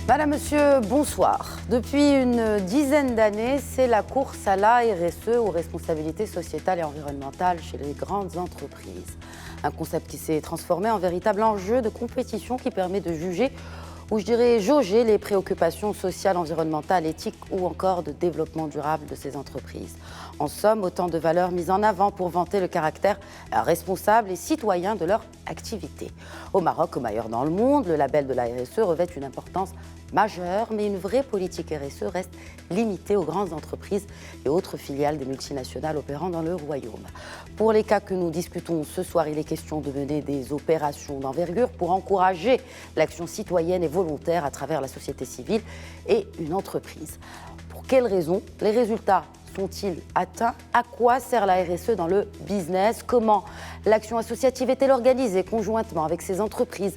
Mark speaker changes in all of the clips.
Speaker 1: Madame, Monsieur, bonsoir. Depuis une dizaine d'années, c'est la course à la RSE, aux responsabilités sociétales et environnementales chez les grandes entreprises. Un concept qui s'est transformé en véritable enjeu de compétition qui permet de juger, ou je dirais jauger, les préoccupations sociales, environnementales, éthiques ou encore de développement durable de ces entreprises. En somme, autant de valeurs mises en avant pour vanter le caractère responsable et citoyen de leur activité. Au Maroc, comme ailleurs dans le monde, le label de la RSE revêt une importance majeure, mais une vraie politique RSE reste limitée aux grandes entreprises et autres filiales des multinationales opérant dans le royaume. Pour les cas que nous discutons ce soir, il est question de mener des opérations d'envergure pour encourager l'action citoyenne et volontaire à travers la société civile et une entreprise. Pour quelles raisons les résultats sont-ils atteints? À quoi sert la RSE dans le business? Comment l'action associative est-elle organisée conjointement avec ces entreprises?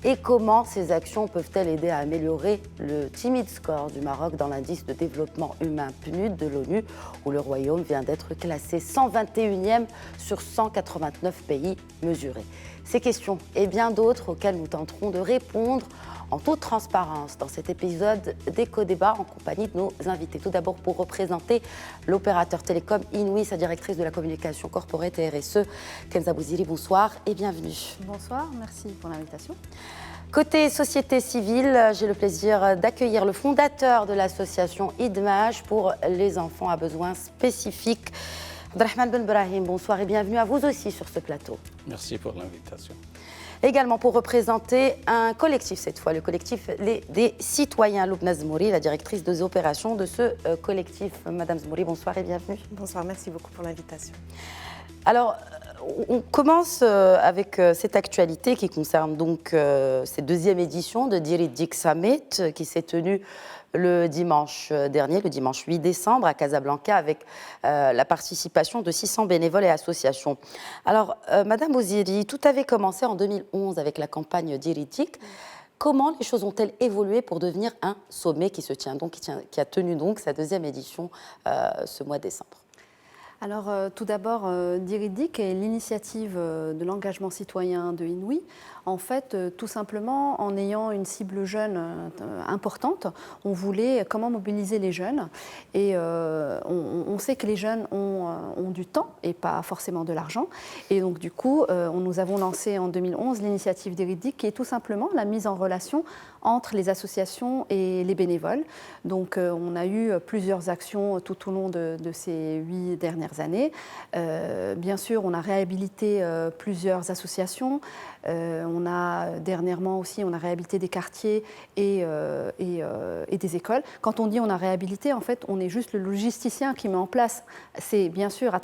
Speaker 1: Et comment ces actions peuvent-elles aider à améliorer le timide score du Maroc dans l'indice de développement humain PNUD de l'ONU, où le Royaume vient d'être classé 121e sur 189 pays mesurés? Ces questions et bien d'autres auxquelles nous tenterons de répondre en toute transparence dans cet épisode d'Éco-Débat en compagnie de nos invités. Tout d'abord, pour représenter l'opérateur télécom Inouï, sa directrice de la communication corporate et RSE, Kenza Bouziri, bonsoir et bienvenue.
Speaker 2: Bonsoir, merci pour l'invitation.
Speaker 1: Côté société civile, j'ai le plaisir d'accueillir le fondateur de l'association IDMAJ pour les enfants à besoins spécifiques. Abdelrahman Ben Brahim, bonsoir et bienvenue à vous aussi sur ce plateau.
Speaker 3: Merci pour l'invitation.
Speaker 1: Également pour représenter un collectif, cette fois, le collectif des citoyens. Loubna Zmouri, la directrice des opérations de ce collectif. Madame Zmouri, bonsoir et bienvenue.
Speaker 2: Bonsoir, merci beaucoup pour l'invitation.
Speaker 1: Alors, on commence avec cette actualité qui concerne donc cette deuxième édition de Diridik Summit qui s'est tenue le dimanche dernier, le dimanche 8 décembre à Casablanca, avec la participation de 600 bénévoles et associations. Alors, Madame Bouziri, tout avait commencé en 2011 avec la campagne Diridik. Comment les choses ont-elles évolué pour devenir un sommet qui se tient donc, qui a tenu donc sa deuxième édition ce mois de décembre?
Speaker 2: Alors, tout d'abord, Diridik est l'initiative de l'engagement citoyen de Inouï. En fait, tout simplement, en ayant une cible jeune importante, on voulait comment mobiliser les jeunes. Et on sait que les jeunes ont du temps et pas forcément de l'argent. Et donc, du coup, nous avons lancé en 2011 l'initiative Diridik, qui est tout simplement la mise en relation entre les associations et les bénévoles. Donc, on a eu plusieurs actions tout au long de ces 8 dernières années. Bien sûr, on a réhabilité plusieurs associations. On a dernièrement aussi, on a réhabilité des quartiers et des écoles. Quand on dit on a réhabilité, en fait, on est juste le logisticien qui met en place. C'est bien sûr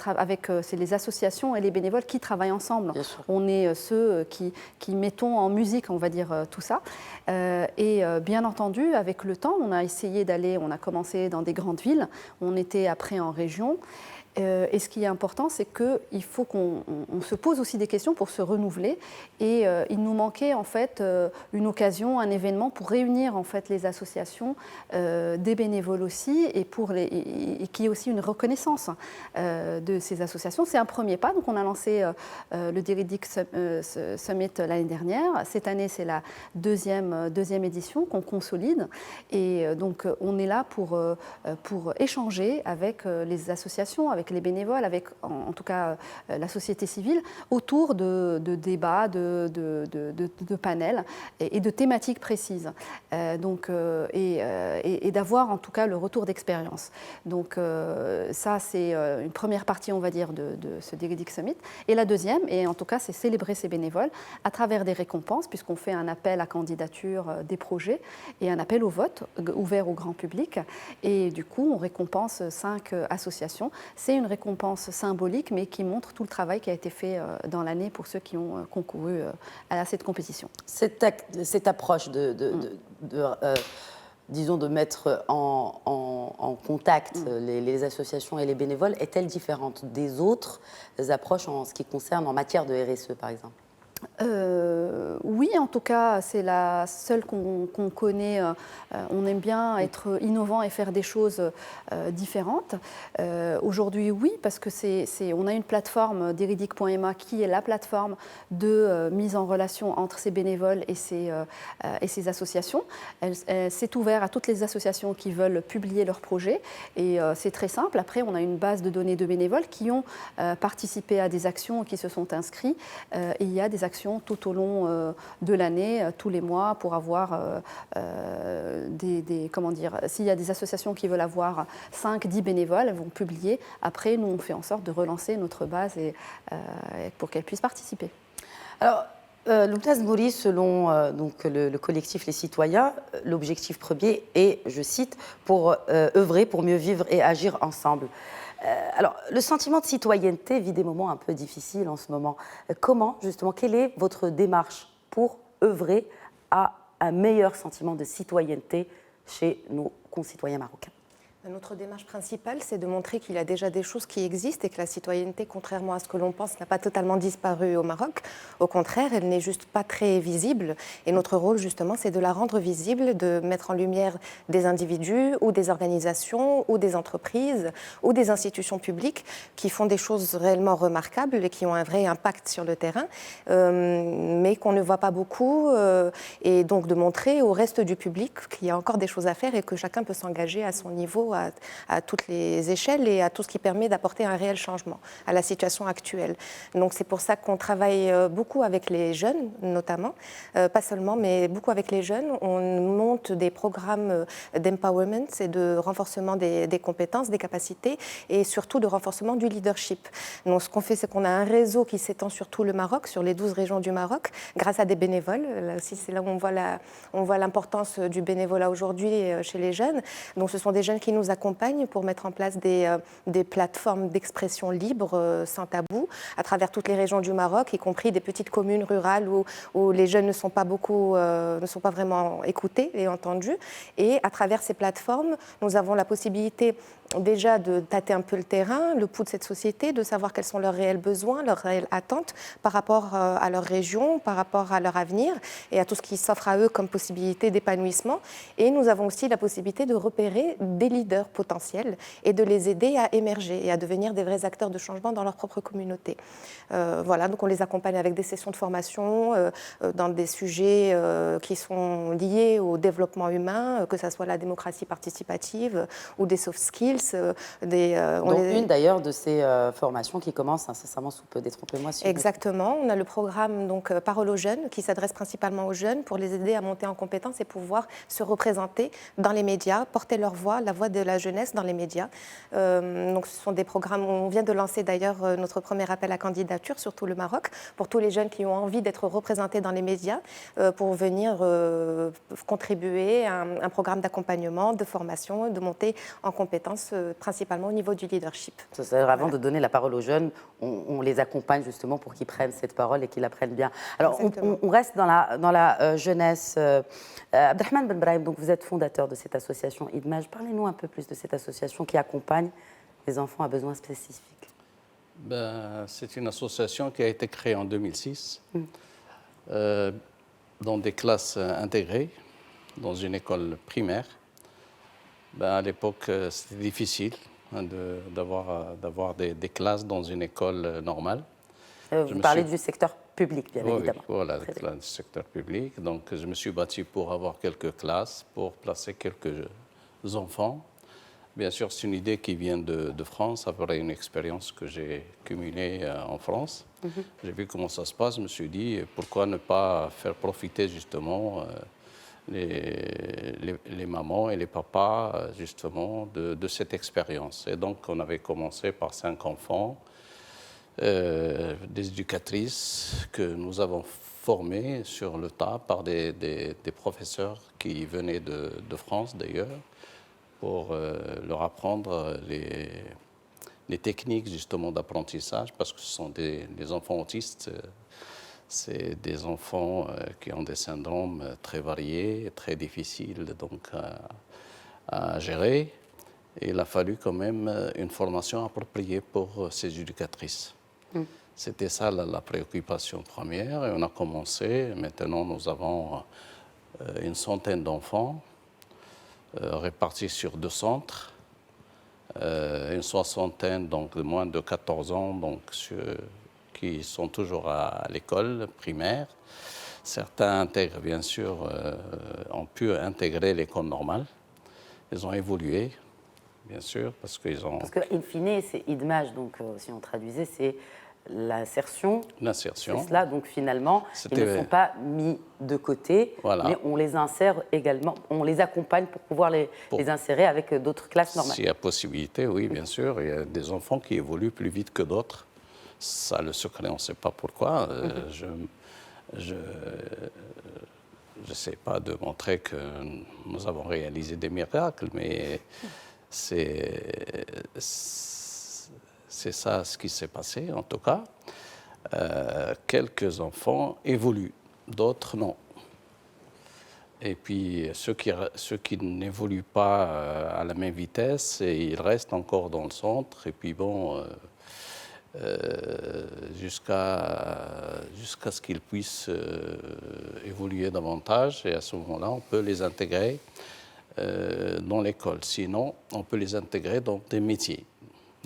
Speaker 2: c'est les associations et les bénévoles qui travaillent ensemble. On est ceux qui mettons en musique, on va dire, tout ça. Et bien entendu, avec le temps, on a essayé on a commencé dans des grandes villes, on était après en région. Et ce qui est important, c'est qu'il faut qu'on se pose aussi des questions pour se renouveler. Et il nous manquait en fait une occasion, un événement pour réunir en fait les associations, des bénévoles aussi, et qu'il y ait aussi une reconnaissance de ces associations. C'est un premier pas. Donc on a lancé le Diridik Summit l'année dernière. Cette année, c'est la deuxième édition qu'on consolide. Et donc on est là pour échanger avec les associations, avec les bénévoles, avec en tout cas la société civile, autour de débats, de panels et de thématiques précises. Et d'avoir en tout cas le retour d'expérience. Donc ça, c'est une première partie, on va dire, de ce Diridik Summit. Et la deuxième, et en tout cas, c'est célébrer ces bénévoles à travers des récompenses, puisqu'on fait un appel à candidature des projets et un appel au vote ouvert au grand public. Et du coup, on récompense 5 associations. C'est une récompense symbolique, mais qui montre tout le travail qui a été fait dans l'année pour ceux qui ont concouru à cette compétition.
Speaker 1: Cette approche disons, de mettre en contact les associations et les bénévoles est-elle différente des autres approches en ce qui concerne en matière de RSE, par exemple?
Speaker 2: Oui, en tout cas, c'est la seule qu'on connaît. On aime bien être innovant et faire des choses différentes. Aujourd'hui, oui, parce que on a une plateforme d'Iridic.ma qui est la plateforme de mise en relation entre ces bénévoles et ces associations. C'est ouvert à toutes les associations qui veulent publier leurs projets et c'est très simple. Après, on a une base de données de bénévoles qui ont participé à des actions, qui se sont inscrits. Et il y a des actions tout au long de l'année, tous les mois, pour avoir comment dire, s'il y a des associations qui veulent avoir 5-10 bénévoles, elles vont publier. Après, nous, on fait en sorte de relancer notre base pour qu'elles puissent participer.
Speaker 1: Alors, Loumtaz Mouri, selon donc le collectif Les Citoyens, l'objectif premier est, je cite, pour œuvrer pour mieux vivre et agir ensemble. Alors, le sentiment de citoyenneté vit des moments un peu difficiles en ce moment. Comment, justement, quelle est votre démarche pour œuvrer à un meilleur sentiment de citoyenneté chez nos concitoyens marocains ?
Speaker 3: Notre démarche principale, c'est de montrer qu'il y a déjà des choses qui existent et que la citoyenneté, contrairement à ce que l'on pense, n'a pas totalement disparu au Maroc. Au contraire, elle n'est juste pas très visible. Et notre rôle, justement, c'est de la rendre visible, de mettre en lumière des individus ou des organisations ou des entreprises ou des institutions publiques qui font des choses réellement remarquables et qui ont un vrai impact sur le terrain, mais qu'on ne voit pas beaucoup. Et donc de montrer au reste du public qu'il y a encore des choses à faire et que chacun peut s'engager à son niveau, à toutes les échelles et à tout ce qui permet d'apporter un réel changement à la situation actuelle. Donc c'est pour ça qu'on travaille beaucoup avec les jeunes, notamment, pas seulement, mais beaucoup avec les jeunes. On monte des programmes d'empowerment et de renforcement des compétences, des capacités et surtout de renforcement du leadership. Donc ce qu'on fait, c'est qu'on a un réseau qui s'étend sur tout le Maroc, sur les 12 régions du Maroc, grâce à des bénévoles. Là aussi, c'est là où on voit l'importance du bénévolat aujourd'hui chez les jeunes. Donc ce sont des jeunes qui nous accompagnent pour mettre en place des plateformes d'expression libre, sans tabou, à travers toutes les régions du Maroc, y compris des petites communes rurales où les jeunes ne sont pas vraiment écoutés et entendus. Et à travers ces plateformes, nous avons la possibilité déjà de tâter un peu le terrain, le pouls de cette société, de savoir quels sont leurs réels besoins, leurs réelles attentes par rapport à leur région, par rapport à leur avenir et à tout ce qui s'offre à eux comme possibilité d'épanouissement. Et nous avons aussi la possibilité de repérer des leaders potentiels et de les aider à émerger et à devenir des vrais acteurs de changement dans leur propre communauté. Voilà, donc on les accompagne avec des sessions de formation dans des sujets qui sont liés au développement humain, que ce soit la démocratie participative ou des soft skills.
Speaker 1: Une d'ailleurs de ces formations qui commence incessamment sous peu, détrompez-moi si
Speaker 3: Exactement, on a le programme donc Parole aux jeunes qui s'adresse principalement aux jeunes pour les aider à monter en compétences et pouvoir se représenter dans les médias, porter leur voix, la voix de la jeunesse dans les médias. Donc ce sont des programmes, on vient de lancer d'ailleurs notre premier appel à candidature sur tout le Maroc pour tous les jeunes qui ont envie d'être représentés dans les médias pour venir contribuer à un programme d'accompagnement, de formation, de montée en compétences principalement au niveau du leadership.
Speaker 1: C'est-à-dire avant de donner la parole aux jeunes, on les accompagne justement pour qu'ils prennent cette parole et qu'ils la prennent bien. Alors on reste dans la jeunesse. Abdelrahman Ben Brahim, donc vous êtes fondateur de cette association IDMAJ. Parlez-nous un peu plus de cette association qui accompagne les enfants à besoins spécifiques.
Speaker 4: C'est une association qui a été créée en 2006 dans des classes intégrées, dans une école primaire. À l'époque, c'était difficile d'avoir des classes dans une école normale.
Speaker 1: Vous parlez du secteur public, bien évidemment.
Speaker 4: Oui, voilà, du secteur public. Donc, je me suis battu pour avoir quelques classes, pour placer quelques enfants. Bien sûr, c'est une idée qui vient de France, après une expérience que j'ai cumulée en France. J'ai vu comment ça se passe, je me suis dit, pourquoi ne pas faire profiter justement les mamans et les papas justement de cette expérience. Et donc on avait commencé par 5 enfants, des éducatrices que nous avons formées sur le tas par des professeurs qui venaient de France d'ailleurs pour leur apprendre les techniques justement d'apprentissage parce que ce sont des enfants autistes. C'est des enfants qui ont des syndromes très variés, très difficiles donc à gérer. Et il a fallu quand même une formation appropriée pour ces éducatrices. C'était ça la préoccupation première et on a commencé. Maintenant, nous avons une centaine d'enfants répartis sur 2 centres, une soixantaine donc, de moins de 14 ans donc, qui sont toujours à l'école primaire. Certains intègrent, bien sûr, ont pu intégrer l'école normale. Ils ont évolué, bien sûr, parce qu'ils ont...
Speaker 1: Parce qu'in fine, c'est idmage, donc si on traduisait, c'est l'insertion.
Speaker 4: L'insertion.
Speaker 1: C'est cela, donc finalement, ils ne sont pas mis de côté,
Speaker 4: voilà.
Speaker 1: Mais on les insère également, on les accompagne pour pouvoir les insérer avec d'autres classes normales.
Speaker 4: S'il y a possibilité, oui, bien sûr. Il y a des enfants qui évoluent plus vite que d'autres. Ça, le secret, on ne sait pas pourquoi. Je n'essaie pas de montrer que nous avons réalisé des miracles, mais c'est ça ce qui s'est passé, en tout cas. Quelques enfants évoluent, d'autres non. Et puis ceux qui n'évoluent pas à la même vitesse, ils restent encore dans le centre. Et puis bon, jusqu'à ce qu'ils puissent évoluer davantage. Et à ce moment-là, on peut les intégrer dans l'école. Sinon, on peut les intégrer dans des métiers.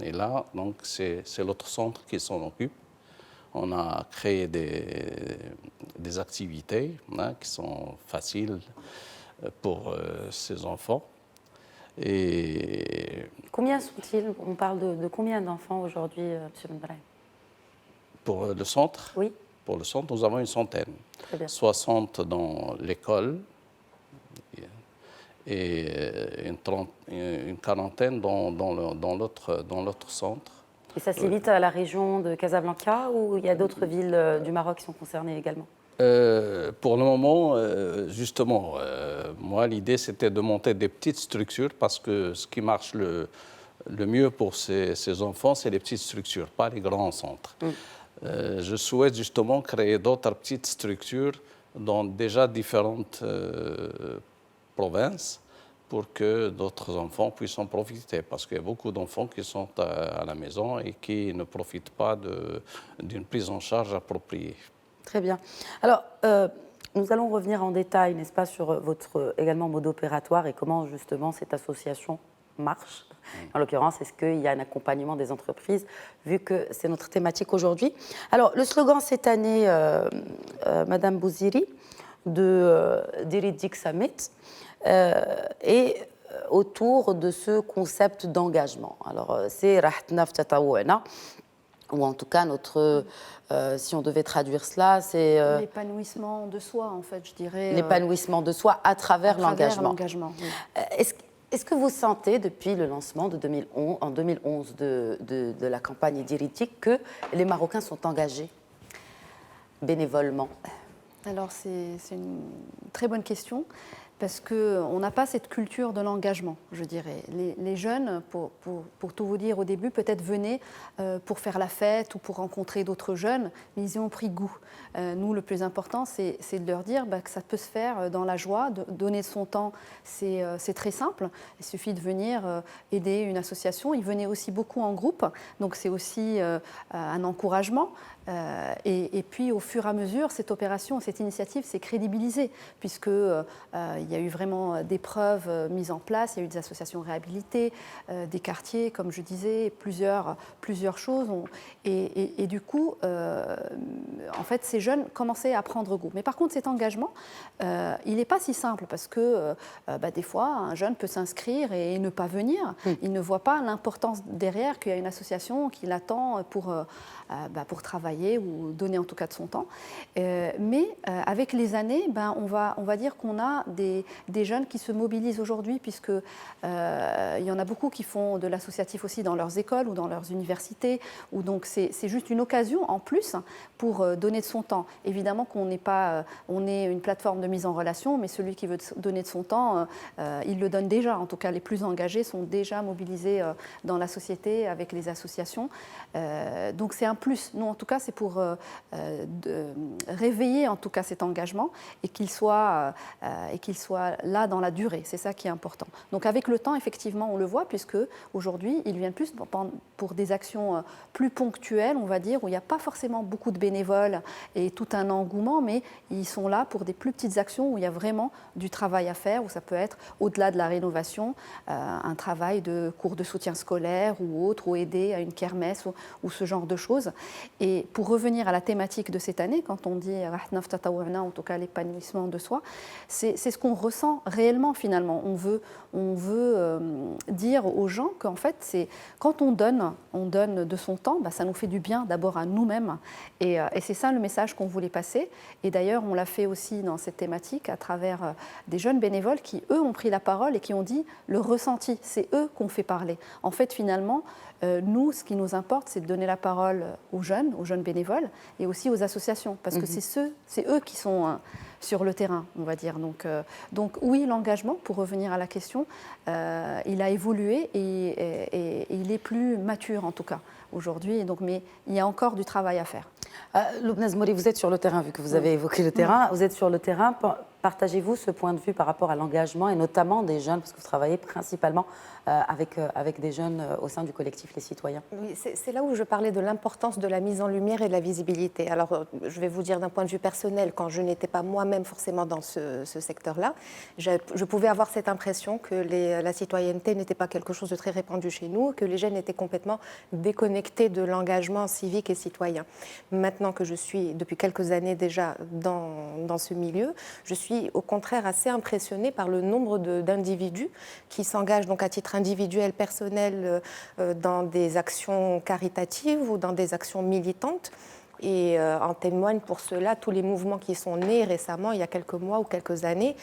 Speaker 4: Et là, donc, c'est l'autre centre qui s'en occupe. On a créé des activités qui sont faciles pour ces enfants. Et
Speaker 1: combien sont-ils? On parle de combien d'enfants aujourd'hui, M. Benbrahim?
Speaker 4: Pour le centre?
Speaker 1: Oui.
Speaker 4: Pour le centre, nous avons une centaine.
Speaker 1: Très bien.
Speaker 4: 60 dans l'école et une quarantaine dans l'autre centre.
Speaker 1: Et ça se limite à la région de Casablanca ou il y a d'autres villes du Maroc qui sont concernées également?
Speaker 4: Pour le moment, justement, moi, l'idée, c'était de monter des petites structures parce que ce qui marche le mieux pour ces enfants, c'est les petites structures, pas les grands centres. Je souhaite justement créer d'autres petites structures dans déjà différentes provinces pour que d'autres enfants puissent en profiter. Parce qu'il y a beaucoup d'enfants qui sont à la maison et qui ne profitent pas d'une prise en charge appropriée. Très
Speaker 1: bien. Alors, nous allons revenir en détail, n'est-ce pas, sur votre également mode opératoire et comment justement cette association marche. En l'occurrence, est-ce qu'il y a un accompagnement des entreprises, vu que c'est notre thématique aujourd'hui. Alors, le slogan cette année, Madame Bouziri, d'Iridic Summit, est autour de ce concept d'engagement. Alors, c'est Rahtna Ftatawouana, ou en tout cas, si on devait traduire cela, c'est...
Speaker 2: l'épanouissement de soi, en fait, je dirais.
Speaker 1: L'épanouissement de soi à travers l'engagement.
Speaker 2: Oui.
Speaker 1: Est-ce que vous sentez, depuis le lancement en 2011 de la campagne Idiritique, que les Marocains sont engagés bénévolement?
Speaker 2: Alors, c'est une très bonne question. Parce qu'on n'a pas cette culture de l'engagement, je dirais. Les jeunes, pour tout vous dire au début, peut-être venaient pour faire la fête ou pour rencontrer d'autres jeunes, mais ils y ont pris goût. Nous, le plus important, c'est de leur dire que ça peut se faire dans la joie, de donner son temps, c'est très simple. Il suffit de venir aider une association. Ils venaient aussi beaucoup en groupe, donc c'est aussi un encouragement. Et puis, au fur et à mesure, cette opération, cette initiative s'est crédibilisée, puisque il y a eu vraiment des preuves mises en place, il y a eu des associations réhabilitées, des quartiers, comme je disais, plusieurs choses. Et du coup, en fait, ces jeunes commençaient à prendre goût. Mais par contre, cet engagement, il n'est pas si simple, parce que des fois, un jeune peut s'inscrire et ne pas venir. Il ne voit pas l'importance derrière qu'il y a une association qui l'attend pour travailler ou donner en tout cas de son temps. Mais avec les années, on va dire qu'on a des jeunes qui se mobilisent aujourd'hui, puisque il y en a beaucoup qui font de l'associatif aussi dans leurs écoles ou dans leurs universités, où donc c'est juste une occasion en plus pour donner de son temps. Évidemment qu'on n'est pas, on est une plateforme de mise en relation, mais celui qui veut donner de son temps, il le donne déjà. En tout cas, les plus engagés sont déjà mobilisés dans la société avec les associations. Donc c'est un plus. Nous, en tout cas, c'est pour réveiller en tout cas cet engagement et qu'il soit soit là dans la durée. C'est ça qui est important. Donc avec le temps, effectivement, on le voit, puisque aujourd'hui, ils viennent plus pour des actions plus ponctuelles, on va dire, où il n'y a pas forcément beaucoup de bénévoles et tout un engouement, mais ils sont là pour des plus petites actions où il y a vraiment du travail à faire, où ça peut être, au-delà de la rénovation, un travail de cours de soutien scolaire ou autre, ou aider à une kermesse ou ce genre de choses. Et pour revenir à la thématique de cette année, quand on dit en tout cas l'épanouissement de soi, c'est ce qu'on ressent réellement finalement. On veut dire aux gens qu'en fait, c'est quand on donne de son temps, ça nous fait du bien d'abord à nous-mêmes. Et c'est ça le message qu'on voulait passer. Et d'ailleurs, on l'a fait aussi dans cette thématique à travers des jeunes bénévoles qui, eux, ont pris la parole et qui ont dit le ressenti. C'est eux qu'on fait parler. En fait, finalement, nous, ce qui nous importe, c'est de donner la parole aux jeunes bénévoles et aussi aux associations, parce que c'est eux qui sont sur le terrain, on va dire. Donc oui, l'engagement, pour revenir à la question, il a évolué et il est plus mature en tout cas aujourd'hui. Mais il y a encore du travail à faire.
Speaker 1: Loubna Zmouri, vous êtes sur le terrain, vu que vous avez évoqué le terrain. Vous êtes sur le terrain. Partagez-vous ce point de vue par rapport à l'engagement et notamment des jeunes, parce que vous travaillez principalement avec des jeunes au sein du collectif Les Citoyens?
Speaker 3: Oui, c'est là où je parlais de l'importance de la mise en lumière et de la visibilité. Alors, je vais vous dire d'un point de vue personnel, quand je n'étais pas moi-même forcément dans ce secteur-là, je pouvais avoir cette impression que la citoyenneté n'était pas quelque chose de très répandu chez nous, que les jeunes étaient complètement déconnectés de l'engagement civique et citoyen. Maintenant que je suis depuis quelques années déjà dans ce milieu, je suis au contraire assez impressionnée par le nombre d'individus qui s'engagent donc à titre individuel, personnel, dans des actions caritatives ou dans des actions militantes. Et en témoignent pour cela tous les mouvements qui sont nés récemment, il y a quelques mois ou quelques années,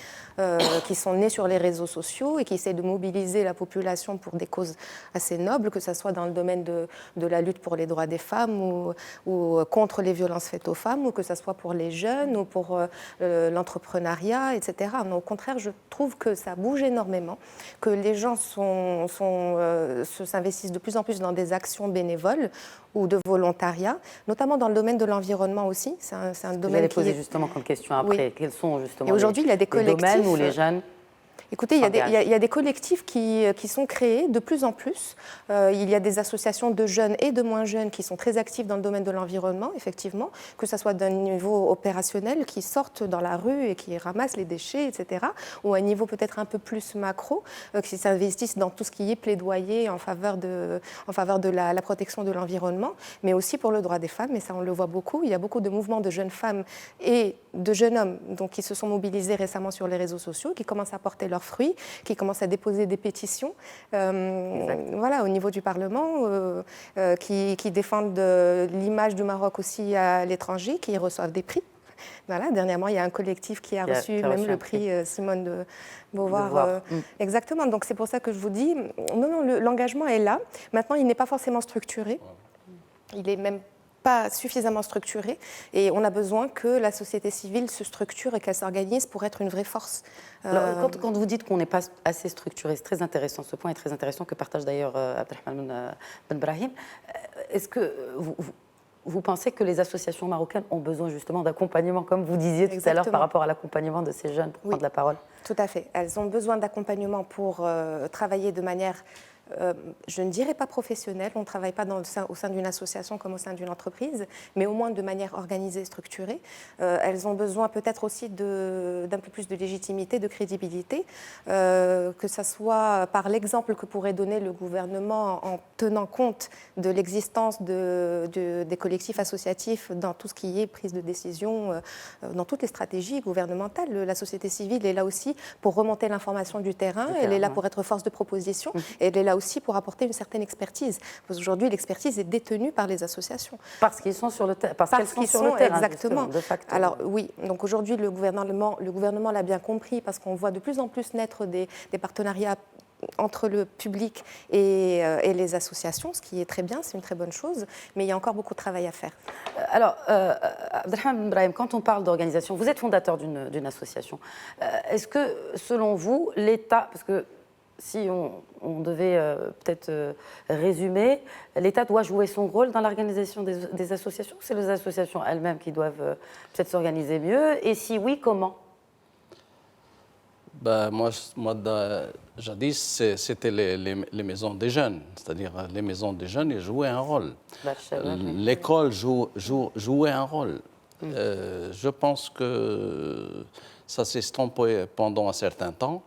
Speaker 3: qui sont nés sur les réseaux sociaux et qui essaient de mobiliser la population pour des causes assez nobles, que ce soit dans le domaine de la lutte pour les droits des femmes ou contre les violences faites aux femmes, ou que ce soit pour les jeunes ou pour l'entrepreneuriat, etc. Mais au contraire, je trouve que ça bouge énormément, que les gens s'investissent de plus en plus dans des actions bénévoles ou de volontariat, notamment dans le domaine de l'environnement aussi. C'est un domaine
Speaker 1: vous allez poser justement comme question après. Oui. Quels sont justement
Speaker 3: aujourd'hui, il y a des collectifs,
Speaker 1: domaines où les jeunes...
Speaker 3: Écoutez, il y a des collectifs qui sont créés de plus en plus. Il y a des associations de jeunes et de moins jeunes qui sont très actifs dans le domaine de l'environnement, effectivement, que ce soit d'un niveau opérationnel, qui sortent dans la rue et qui ramassent les déchets, etc., ou à un niveau peut-être un peu plus macro, qui s'investissent dans tout ce qui est plaidoyer en faveur de la protection de l'environnement, mais aussi pour le droit des femmes, et ça on le voit beaucoup. Il y a beaucoup de mouvements de jeunes femmes et de jeunes hommes donc, qui se sont mobilisés récemment sur les réseaux sociaux, qui commencent à porter leurs fruits, qui commencent à déposer des pétitions au niveau du Parlement, qui défendent l'image du Maroc aussi à l'étranger, qui reçoivent des prix. Voilà, dernièrement, il y a un collectif qui a reçu même le prix Simone de Beauvoir. Exactement, donc c'est pour ça que je vous dis, non, l'engagement est là. Maintenant, il n'est pas forcément structuré. Il est même pas suffisamment structuré et on a besoin que la société civile se structure et qu'elle s'organise pour être une vraie force.
Speaker 1: Alors, quand vous dites qu'on n'est pas assez structuré, c'est très intéressant, ce point est très intéressant que partage d'ailleurs Abdelrahman Ben Brahim. Est-ce que vous pensez que les associations marocaines ont besoin justement d'accompagnement, comme vous disiez tout à l'heure par rapport à l'accompagnement de ces jeunes pour prendre la parole?
Speaker 3: Tout à fait. Elles ont besoin d'accompagnement pour travailler de manière je ne dirais pas professionnelle, on ne travaille pas au sein d'une association comme au sein d'une entreprise, mais au moins de manière organisée, structurée. Elles ont besoin peut-être aussi d'un peu plus de légitimité, de crédibilité, que ce soit par l'exemple que pourrait donner le gouvernement en tenant compte de l'existence des collectifs associatifs dans tout ce qui est prise de décision, dans toutes les stratégies gouvernementales. La société civile est là aussi pour remonter l'information du terrain, elle est là pour être force de proposition, et elle est là aussi pour apporter une certaine expertise. Parce qu'aujourd'hui, l'expertise est détenue par les associations.
Speaker 1: Parce qu'ils sont sur le terrain. Parce qu'elles sont sur le terrain,
Speaker 3: exactement.
Speaker 1: De facto.
Speaker 3: Alors oui, donc aujourd'hui, le gouvernement l'a bien compris parce qu'on voit de plus en plus naître des partenariats entre le public et les associations, ce qui est très bien, c'est une très bonne chose, mais il y a encore beaucoup de travail à faire.
Speaker 1: Alors, Abdelrahman Ben Brahim, quand on parle d'organisation, vous êtes fondateur d'une association. Est-ce que, selon vous, l'État, parce que si on devait peut-être résumer, l'État doit jouer son rôle dans l'organisation des associations, ou c'est les associations elles-mêmes qui doivent peut-être s'organiser mieux, et si oui, comment ?
Speaker 4: Jadis, c'était les maisons des jeunes. C'est-à-dire, les maisons des jeunes, ils jouaient un rôle. L'école jouait un rôle. Je pense que ça s'est estompé pendant un certain temps.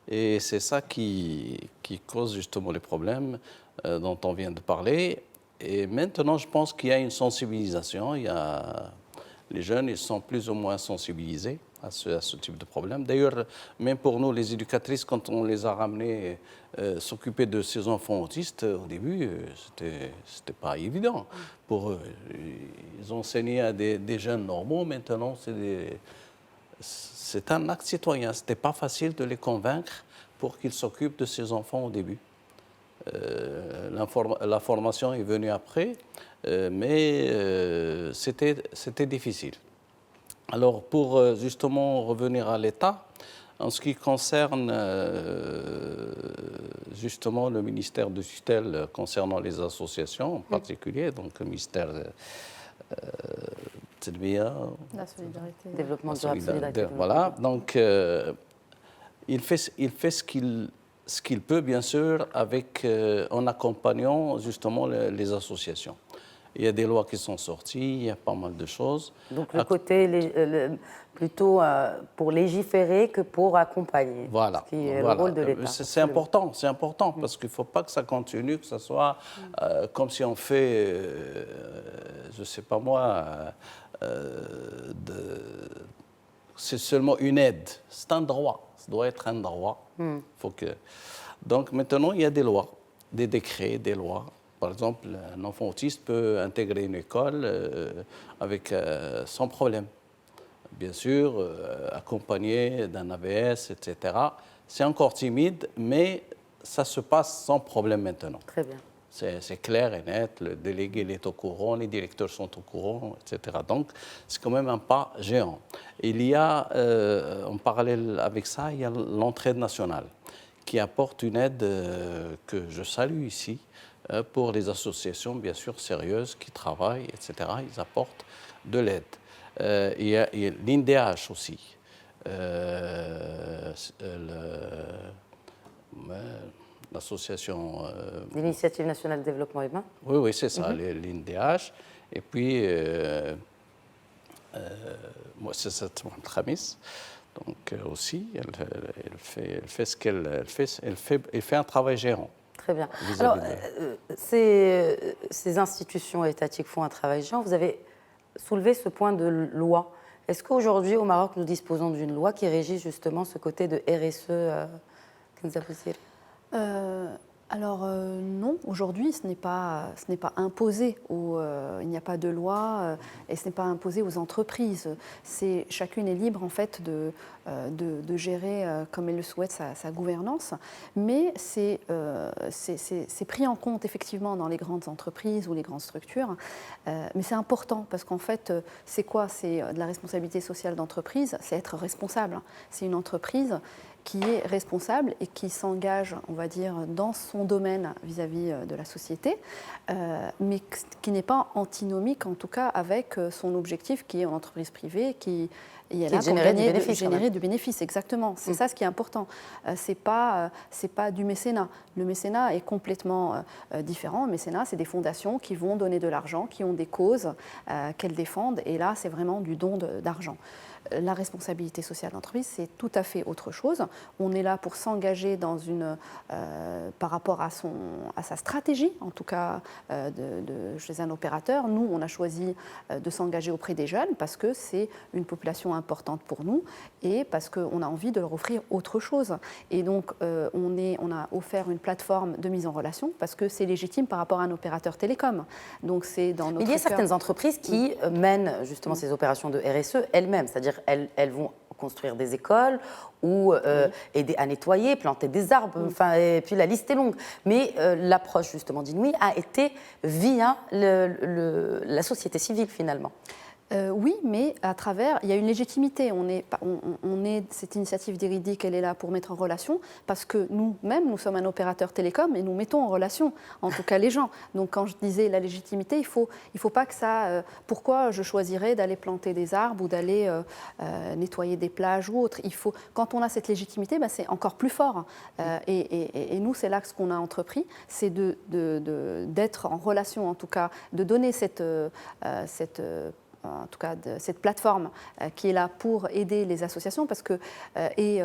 Speaker 4: Et c'est ça qui cause justement les problèmes dont on vient de parler. Et maintenant, je pense qu'il y a une sensibilisation. Les jeunes, ils sont plus ou moins sensibilisés à ce type de problème. D'ailleurs, même pour nous, les éducatrices, quand on les a ramenés s'occuper de ces enfants autistes, au début, c'était pas évident pour eux. Ils enseignaient à des jeunes normaux. Maintenant, c'est un acte citoyen. Ce n'était pas facile de les convaincre pour qu'ils s'occupent de ces enfants au début. La formation est venue après, mais c'était difficile. Alors, pour justement revenir à l'État, en ce qui concerne justement le ministère de tutelle concernant les associations en particulier, donc le ministère de
Speaker 2: la solidarité.
Speaker 1: Développement durable, solidarité.
Speaker 4: Voilà, donc il fait ce qu'il peut, bien sûr, en accompagnant justement les associations. Il y a des lois qui sont sorties, il y a pas mal de choses.
Speaker 1: Donc le côté plutôt pour légiférer que pour accompagner.
Speaker 4: Voilà.
Speaker 1: Ce qui est le rôle de l'État.
Speaker 4: C'est important parce qu'il ne faut pas que ça continue, que ce soit comme si on fait, je ne sais pas moi, c'est seulement une aide. C'est un droit, ça doit être un droit. Donc maintenant, il y a des lois, des décrets, des lois. Par exemple, un enfant autiste peut intégrer une école sans problème. Bien sûr, accompagné d'un AVS, etc. C'est encore timide, mais ça se passe sans problème maintenant.
Speaker 1: Très bien.
Speaker 4: C'est clair et net, le délégué est au courant, les directeurs sont au courant, etc. Donc, c'est quand même un pas géant. Il y a, en parallèle avec ça, il y a l'entraide nationale qui apporte une aide que je salue ici, pour les associations, bien sûr, sérieuses, qui travaillent, etc. Ils apportent de l'aide. Il y a l'INDH aussi. L'association...
Speaker 1: L'Initiative nationale de développement humain.
Speaker 4: Oui, c'est ça, l'INDH. Et puis, moi, c'est cette Khamis. Donc, aussi, elle fait ce qu'elle fait. Elle fait un travail gérant.
Speaker 1: Très bien. Alors, ces institutions étatiques font un travail géant. Vous avez soulevé ce point de loi. Est-ce qu'aujourd'hui, au Maroc, nous disposons d'une loi qui régit justement ce côté de RSE Kenza Boussir?
Speaker 2: Alors non, aujourd'hui ce n'est pas imposé, il n'y a pas de loi et ce n'est pas imposé aux entreprises. Chacune est libre en fait de gérer comme elle le souhaite sa gouvernance, mais c'est pris en compte effectivement dans les grandes entreprises ou les grandes structures, mais c'est important parce qu'en fait c'est quoi? C'est de la responsabilité sociale d'entreprise, c'est être responsable. C'est une entreprise qui est responsable et qui s'engage, on va dire, dans son domaine vis-à-vis de la société, mais qui n'est pas antinomique, en tout cas, avec son objectif qui est en entreprise privée, qui est là pour générer du bénéfice. Exactement, c'est ça ce qui est important. C'est pas du mécénat. Le mécénat est complètement différent. Le mécénat, c'est des fondations qui vont donner de l'argent, qui ont des causes qu'elles défendent, et là, c'est vraiment du don d'argent. La responsabilité sociale d'entreprise, c'est tout à fait autre chose. On est là pour s'engager par rapport à sa stratégie, en tout cas chez un opérateur. Nous, on a choisi de s'engager auprès des jeunes parce que c'est une population importante pour nous et parce qu'on a envie de leur offrir autre chose. Et donc, on a offert une plateforme de mise en relation parce que c'est légitime par rapport à un opérateur télécom. Donc, c'est dans notre
Speaker 1: Il y a certaines entreprises qui mènent justement ces opérations de RSE elles-mêmes, c'est-à-dire elles vont construire des écoles ou aider à nettoyer, planter des arbres, et puis la liste est longue. Mais l'approche justement d'Inouï a été via la société civile finalement.
Speaker 2: Oui, mais à travers, il y a une légitimité. Cette initiative d'Iridic, elle est là pour mettre en relation, parce que nous-mêmes, nous sommes un opérateur télécom et nous mettons en relation, en tout cas les gens. Donc quand je disais la légitimité, il faut pas que ça... pourquoi je choisirais d'aller planter des arbres ou d'aller nettoyer des plages ou autre. Quand on a cette légitimité, c'est encore plus fort. Et nous, c'est là ce qu'on a entrepris, c'est d'être en relation, en tout cas, de donner cette plateforme qui est là pour aider les associations et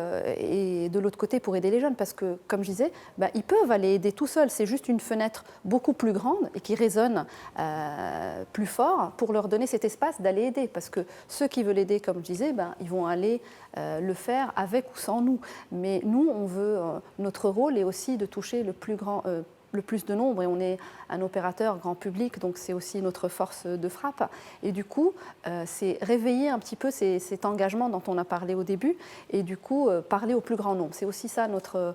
Speaker 2: de l'autre côté pour aider les jeunes, parce que, comme je disais, ils peuvent aller aider tout seuls. C'est juste une fenêtre beaucoup plus grande et qui résonne plus fort pour leur donner cet espace d'aller aider, parce que ceux qui veulent aider, comme je disais, ils vont aller le faire avec ou sans nous. Mais nous, notre rôle est aussi de toucher le plus de nombre, et on est un opérateur grand public, donc c'est aussi notre force de frappe. Et du coup, c'est réveiller un petit peu cet engagement dont on a parlé au début, et du coup, parler au plus grand nombre. C'est aussi ça notre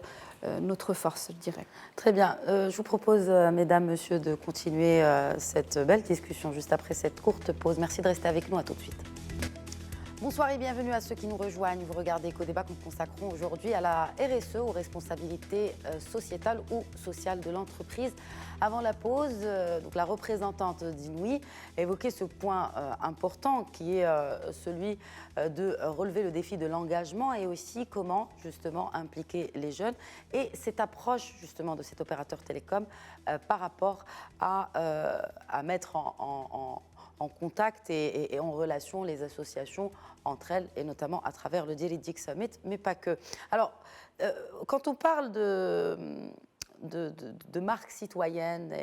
Speaker 2: force, je dirais.
Speaker 1: Très bien. Je vous propose, mesdames, messieurs, de continuer cette belle discussion juste après cette courte pause. Merci de rester avec nous. À tout de suite. Bonsoir et bienvenue à ceux qui nous rejoignent. Vous regardez Éco-Débat que nous consacrons aujourd'hui à la RSE, aux responsabilités sociétales ou sociales de l'entreprise. Avant la pause, donc la représentante d'Inouï évoquait ce point important qui est celui de relever le défi de l'engagement et aussi comment justement impliquer les jeunes et cette approche justement de cet opérateur télécom par rapport à mettre en contact et en relation les associations entre elles, et notamment à travers le Diridic Summit, mais pas que. Alors, quand on parle de marques citoyennes,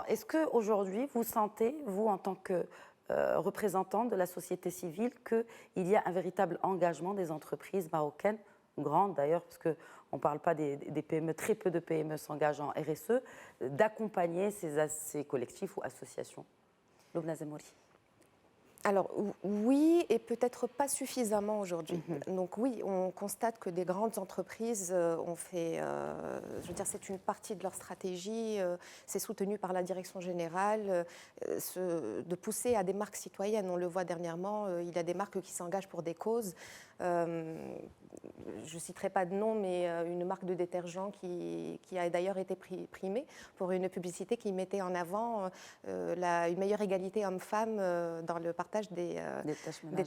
Speaker 1: est-ce qu'aujourd'hui, vous sentez, vous, en tant que représentant de la société civile, qu'il y a un véritable engagement des entreprises marocaines, grandes d'ailleurs, parce qu'on ne parle pas des PME, très peu de PME s'engagent en RSE, d'accompagner ces collectifs ou associations? Lubna Zemmouri.
Speaker 3: Alors oui, et peut-être pas suffisamment aujourd'hui. Donc oui, on constate que des grandes entreprises ont fait, je veux dire, c'est une partie de leur stratégie, c'est soutenu par la direction générale, de pousser à des marques citoyennes. On le voit dernièrement, il y a des marques qui s'engagent pour des causes. Je ne citerai pas de nom, mais une marque de détergent qui a d'ailleurs été primée pour une publicité qui mettait en avant une meilleure égalité homme-femme dans le partage des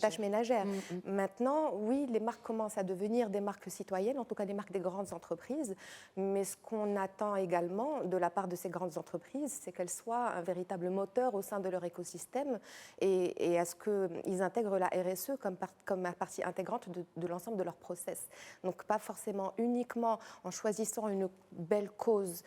Speaker 3: tâches ménagères. Maintenant, oui, les marques commencent à devenir des marques citoyennes, en tout cas des marques des grandes entreprises, mais ce qu'on attend également de la part de ces grandes entreprises, c'est qu'elles soient un véritable moteur au sein de leur écosystème et à ce qu'ils intègrent la RSE comme partie intégrante de l'ensemble de leur process. Donc pas forcément uniquement en choisissant une belle cause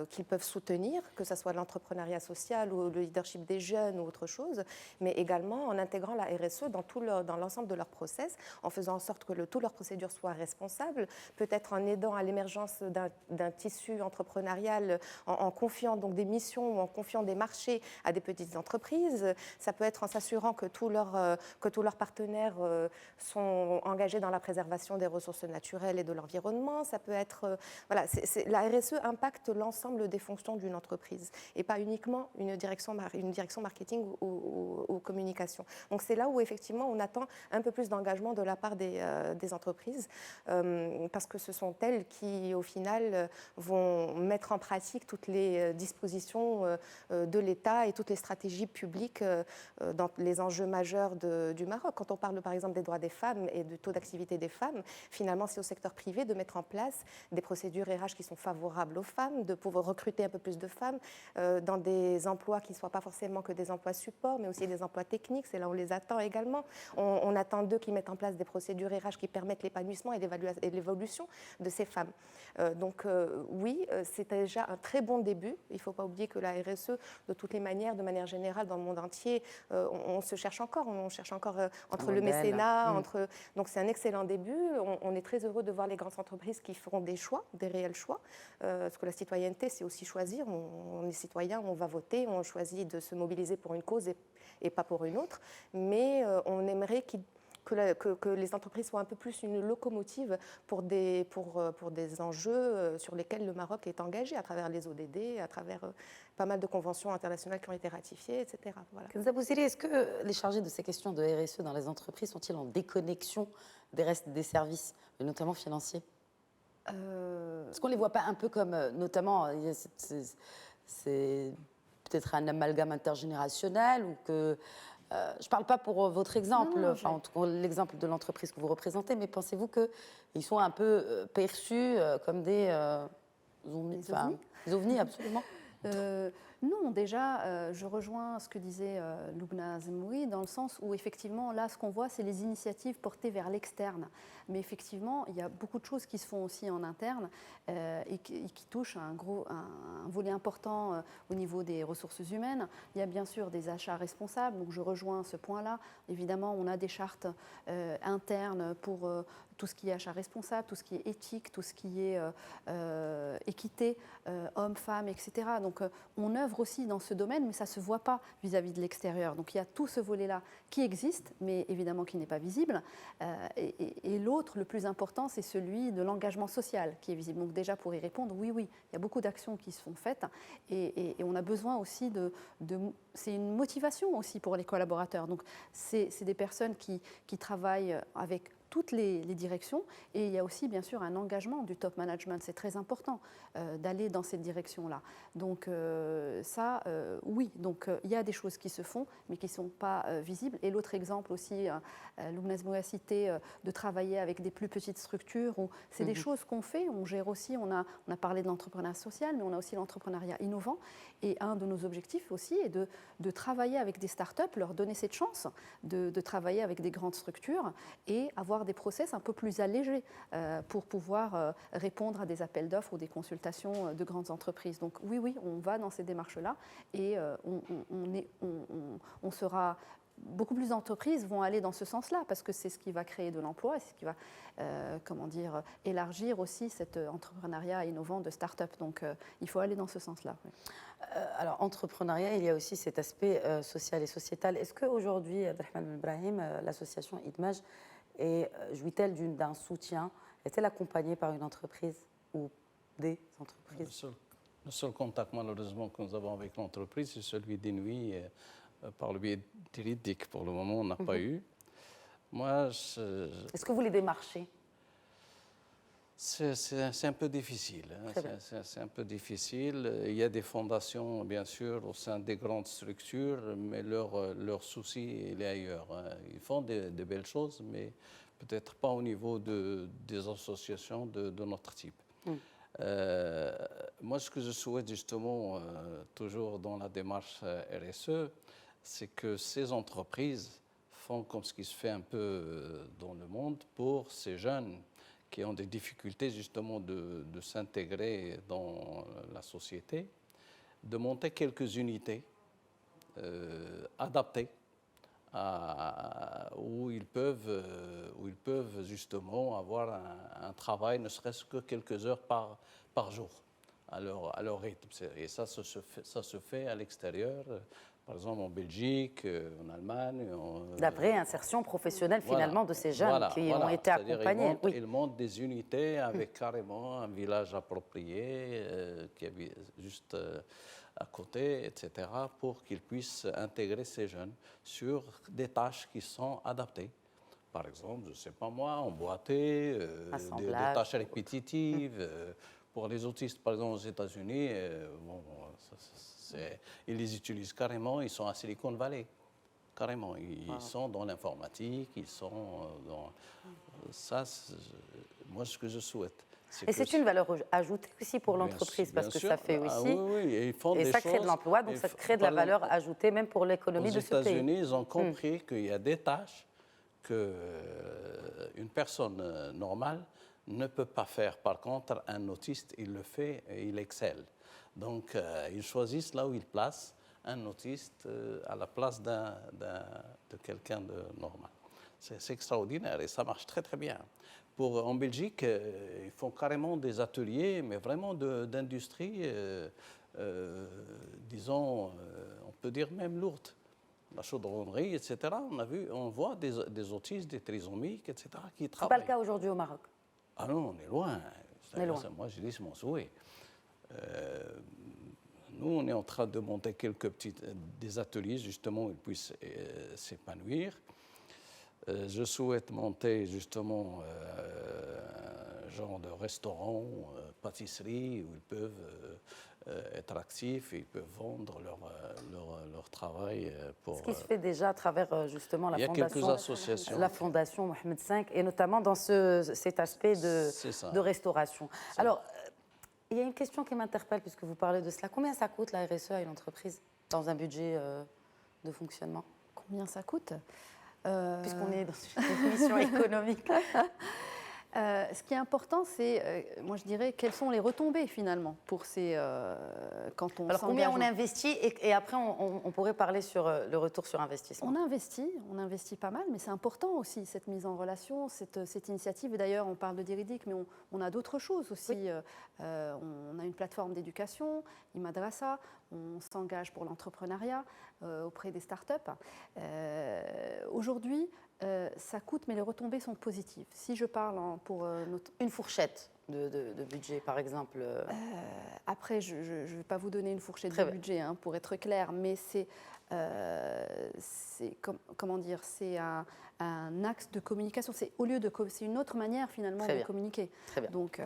Speaker 3: qu'ils peuvent soutenir, que ce soit l'entrepreneuriat social ou le leadership des jeunes ou autre chose, mais également en intégrant la RSE dans l'ensemble de leur process, en faisant en sorte que toutes leurs procédures soient responsables, peut-être en aidant à l'émergence d'un tissu entrepreneurial, en confiant donc des missions ou en confiant des marchés à des petites entreprises. Ça peut être en s'assurant que tous leurs partenaires sont engagés dans la préservation des ressources naturelles et de l'environnement. Ça peut être... la RSE impacte l'ensemble des fonctions d'une entreprise et pas uniquement une direction marketing ou communication. Donc c'est là où effectivement on attend un peu plus d'engagement de la part des entreprises parce que ce sont elles qui au final vont mettre en pratique toutes les dispositions de l'État et toutes les stratégies publiques dans les enjeux majeurs du Maroc. Quand on parle par exemple des droits des femmes et du taux d'activité des femmes, finalement c'est au secteur privé de mettre en place des procédures RH qui sont favorables aux femmes, de pouvoir recruter un peu plus de femmes dans des emplois qui ne soient pas forcément que des emplois support, mais aussi des emplois techniques. C'est là où on les attend également. On attend d'eux qu'ils mettent en place des procédures RH qui permettent l'épanouissement et l'évolution de ces femmes. Donc oui, c'est déjà un très bon début. Il ne faut pas oublier que la RSE, de toutes les manières, de manière générale, dans le monde entier, on se cherche encore. On cherche encore entre le mécénat, donc c'est un excellent début. On est très heureux de voir les grandes entreprises qui feront des choix, des réels choix, parce que la citoyenneté, c'est aussi choisir. On est citoyen, on va voter, on choisit de se mobiliser pour une cause et pas pour une autre. Mais on aimerait que les entreprises soient un peu plus une locomotive pour des enjeux sur lesquels le Maroc est engagé à travers les ODD, à travers pas mal de conventions internationales qui ont été ratifiées, etc. Voilà.
Speaker 1: Kenza Boussiri, est-ce que les chargés de ces questions de RSE dans les entreprises sont-ils en déconnexion des restes des services, notamment financiers? Est-ce qu'on ne les voit pas un peu comme, notamment, c'est peut-être un amalgame intergénérationnel ou que... je ne parle pas pour votre exemple, enfin, en tout cas l'exemple de l'entreprise que vous représentez, mais pensez-vous qu'ils sont un peu perçus comme des ovnis, des ovnis, absolument?
Speaker 2: Non, déjà, je rejoins ce que disait Loubna Zemmouri dans le sens où effectivement, là, ce qu'on voit, c'est les initiatives portées vers l'externe. Mais effectivement, il y a beaucoup de choses qui se font aussi en interne et qui touchent un volet important au niveau des ressources humaines. Il y a bien sûr des achats responsables, donc je rejoins ce point-là. Évidemment, on a des chartes internes pour tout ce qui est achat responsable, tout ce qui est éthique, tout ce qui est équité, hommes, femmes, etc. Donc on œuvre aussi dans ce domaine, mais ça ne se voit pas vis-à-vis de l'extérieur. Donc il y a tout ce volet-là qui existe, mais évidemment qui n'est pas visible. Et l'autre, le plus important, c'est celui de l'engagement social qui est visible. Donc déjà, pour y répondre, oui, il y a beaucoup d'actions qui se sont faites et on a besoin aussi c'est une motivation aussi pour les collaborateurs. Donc c'est des personnes qui travaillent avec toutes les directions et il y a aussi bien sûr un engagement du top management, c'est très important d'aller dans cette direction-là. Donc oui, donc il y a des choses qui se font mais qui ne sont pas visibles. Et l'autre exemple aussi, Loubna Zemmouri a cité de travailler avec des plus petites structures où c'est des choses qu'on fait, on gère aussi, on a parlé de l'entrepreneuriat social mais on a aussi l'entrepreneuriat innovant et un de nos objectifs aussi est de travailler avec des startups, leur donner cette chance de travailler avec des grandes structures et avoir des process un peu plus allégés pour pouvoir répondre à des appels d'offres ou des consultations de grandes entreprises. Donc oui, on va dans ces démarches-là et on sera... Beaucoup plus d'entreprises vont aller dans ce sens-là parce que c'est ce qui va créer de l'emploi et c'est ce qui va élargir aussi cet entrepreneuriat innovant de start-up. Donc il faut aller dans ce sens-là. Oui.
Speaker 1: Alors, entrepreneuriat, il y a aussi cet aspect social et sociétal. Est-ce qu'aujourd'hui, Abdelrahman Ibrahim, l'association IDMAJ, jouit-elle d'un soutien? Est-elle accompagnée par une entreprise ou des entreprises?
Speaker 4: Le seul contact, malheureusement, que nous avons avec l'entreprise, c'est celui d'Inouï par le biais d'Iridic. Pour le moment, on n'a pas eu. Moi,
Speaker 1: est-ce que vous les démarchez?
Speaker 4: C'est un peu difficile. C'est un peu difficile. Il y a des fondations, bien sûr, au sein des grandes structures, mais leur souci, il est ailleurs. Ils font de belles choses, mais peut-être pas au niveau des associations de notre type. Moi, ce que je souhaite justement, toujours dans la démarche RSE, c'est que ces entreprises font comme ce qui se fait un peu dans le monde pour ces jeunes qui ont des difficultés justement de s'intégrer dans la société, de monter quelques unités adaptées où ils peuvent justement avoir un travail, ne serait-ce que quelques heures par jour, à leur rythme. Et ça se fait à l'extérieur, par exemple en Belgique, en Allemagne.
Speaker 1: La vraie insertion professionnelle finalement de ces jeunes qui ont été accompagnés.
Speaker 4: Ils montent des unités avec carrément un village approprié qui est juste à côté, etc., pour qu'ils puissent intégrer ces jeunes sur des tâches qui sont adaptées. Par exemple, je ne sais pas moi, emboîter, des tâches répétitives. Pour les autistes, par exemple, aux États-Unis, ils les utilisent carrément, ils sont à Silicon Valley. Carrément, ils sont dans l'informatique, ils sont dans... Ça, moi, ce que je souhaite.
Speaker 1: Et c'est une valeur ajoutée aussi pour l'entreprise, parce que ça fait aussi... et ça crée de l'emploi, donc ça crée de la valeur ajoutée, même pour l'économie de ce pays.
Speaker 4: Aux États-Unis, ils ont compris qu'il y a des tâches qu'une personne normale ne peut pas faire. Par contre, un autiste, il le fait et il excelle. Donc, ils choisissent là où ils placent un autiste à la place de quelqu'un de normal. C'est extraordinaire et ça marche très, très bien. En Belgique, ils font carrément des ateliers, mais vraiment d'industrie, disons, on peut dire même lourde. la chaudronnerie, etc. On voit des autistes, des trisomiques, etc. qui
Speaker 1: Ce n'est
Speaker 4: travaillent.
Speaker 1: pas le cas aujourd'hui au Maroc.
Speaker 4: Ah non, on est loin.
Speaker 1: On est loin.
Speaker 4: Moi, je dis, c'est mon souhait. Nous, on est en train de monter des ateliers, justement, où ils puissent s'épanouir. Je souhaite monter, justement, un genre de restaurant, pâtisserie, où ils peuvent être actifs et ils peuvent vendre leur travail.
Speaker 1: Ce qui se fait déjà à travers, justement,
Speaker 4: Il y a quelques associations.
Speaker 1: La fondation Mohamed V, et notamment dans cet aspect de restauration. Alors, il y a une question qui m'interpelle, puisque vous parlez de cela. Combien ça coûte la RSE à une entreprise dans un budget de fonctionnement?
Speaker 2: Combien ça coûte?
Speaker 1: Puisqu'on est dans une émission économique.
Speaker 2: Ce qui est important, c'est, moi je dirais, quelles sont les retombées finalement pour ces. Quand on
Speaker 1: Alors combien on
Speaker 2: s'engage.
Speaker 1: investit et après on pourrait parler sur le retour sur investissement.
Speaker 2: On investit pas mal, mais c'est important aussi cette mise en relation, cette initiative. Et d'ailleurs, on parle de Diridik, mais on a d'autres choses aussi.
Speaker 1: Oui.
Speaker 2: On a une plateforme d'éducation, Imadrasa, on s'engage pour l'entrepreneuriat auprès des startups. Aujourd'hui, ça coûte, mais les retombées sont positives. Si je parle pour notre...
Speaker 1: Une fourchette de budget, par exemple.
Speaker 2: Après, je ne vais pas vous donner une fourchette
Speaker 1: Très
Speaker 2: de
Speaker 1: bien.
Speaker 2: budget, hein, pour être clair, mais c'est comment dire, c'est un axe de communication. C'est c'est une autre manière finalement
Speaker 1: Très
Speaker 2: de
Speaker 1: bien.
Speaker 2: communiquer.
Speaker 1: Très bien.
Speaker 2: Donc,